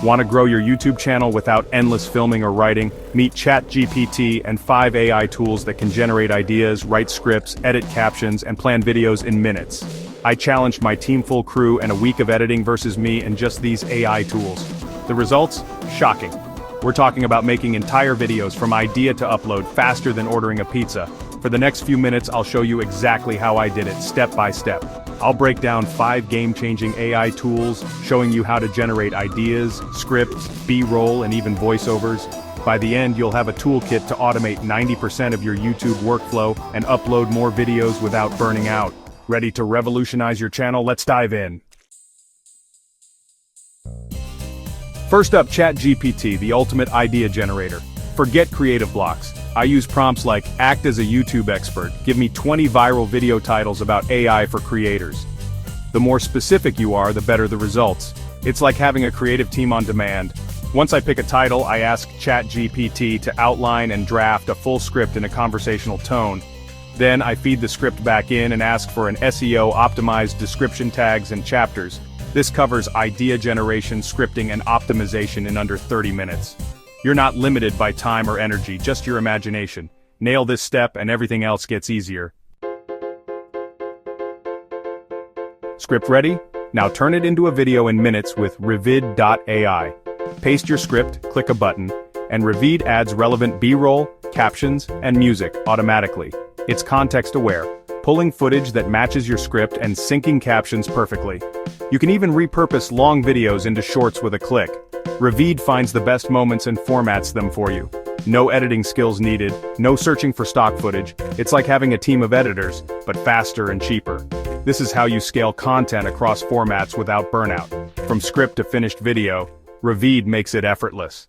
Want to grow your YouTube channel without endless filming or writing? Meet ChatGPT and 5 AI tools that can generate ideas, write scripts, edit captions, and plan videos in minutes. I challenged my teamful crew and a week of editing versus me and just these AI tools. The results? Shocking. We're talking about making entire videos from idea to upload faster than ordering a pizza. For the next few minutes, I'll show you exactly how I did it, step by step. I'll break down 5 game-changing AI tools, showing you how to generate ideas, scripts, B-roll, and even voiceovers. By the end, you'll have a toolkit to automate 90% of your YouTube workflow and upload more videos without burning out. Ready to revolutionize your channel? Let's dive in. First up, ChatGPT, the ultimate idea generator. Forget creative blocks. I use prompts like, act as a YouTube expert, give me 20 viral video titles about AI for creators. The more specific you are, the better the results. It's like having a creative team on demand. Once I pick a title, I ask ChatGPT to outline and draft a full script in a conversational tone. Then I feed the script back in and ask for an SEO-optimized description tags and chapters. This covers idea generation, scripting, and optimization in under 30 minutes. You're not limited by time or energy, just your imagination. Nail this step and everything else gets easier. Script ready? Now turn it into a video in minutes with Revid.ai. Paste your script, click a button, and Revid adds relevant B-roll, captions, and music automatically. It's context-aware, pulling footage that matches your script and syncing captions perfectly. You can even repurpose long videos into shorts with a click. Revid finds the best moments and formats them for you. No editing skills needed, no searching for stock footage. It's like having a team of editors, but faster and cheaper. This is how you scale content across formats without burnout. From script to finished video, Revid makes it effortless.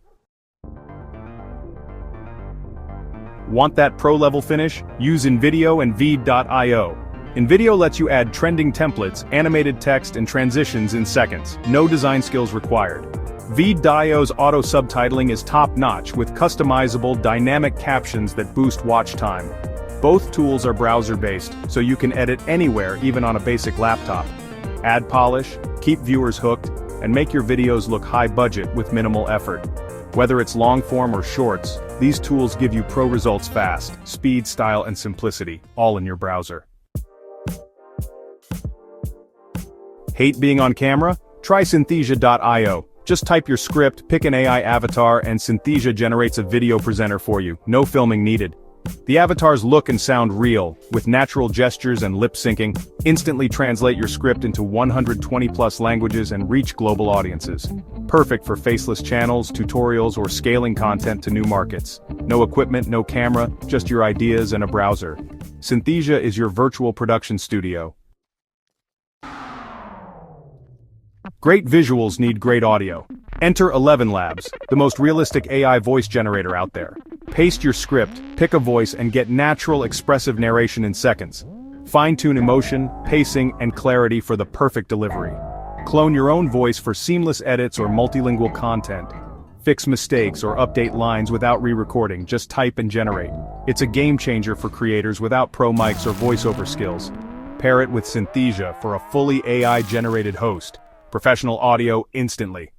Want that pro-level finish? Use InVideo and Veed.io. InVideo lets you add trending templates, animated text, and transitions in seconds. No design skills required. Veed.io's auto-subtitling is top-notch with customizable, dynamic captions that boost watch time. Both tools are browser-based, so you can edit anywhere, even on a basic laptop. Add polish, keep viewers hooked, and make your videos look high-budget with minimal effort. Whether it's long-form or shorts, these tools give you pro results fast, speed, style, and simplicity, all in your browser. Hate being on camera? Try Synthesia.io. Just type your script, pick an AI avatar, and Synthesia generates a video presenter for you. No filming needed. The avatars look and sound real, with natural gestures and lip syncing. Instantly translate your script into 120+ languages and reach global audiences. Perfect for faceless channels, tutorials, or scaling content to new markets. No equipment, no camera, just your ideas and a browser. Synthesia is your virtual production studio. Great visuals need great audio. Enter ElevenLabs, the most realistic AI voice generator out there. Paste your script, pick a voice, and get natural, expressive narration in seconds. Fine-tune emotion, pacing, and clarity for the perfect delivery. Clone your own voice for seamless edits or multilingual content. Fix mistakes or update lines without re-recording, just type and generate. It's a game-changer for creators without pro mics or voiceover skills. Pair it with Synthesia for a fully AI-generated host. Professional audio instantly.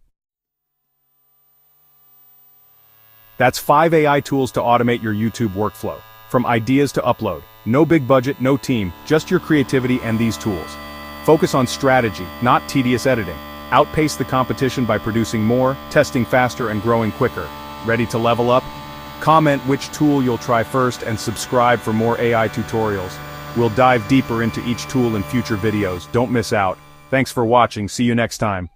That's 5 AI tools to automate your YouTube workflow. From ideas to upload. No big budget, no team, just your creativity and these tools. Focus on strategy, not tedious editing. Outpace the competition by producing more, testing faster, and growing quicker. Ready to level up? Comment which tool you'll try first and subscribe for more AI tutorials. We'll dive deeper into each tool in future videos. Don't miss out. Thanks for watching. See you next time.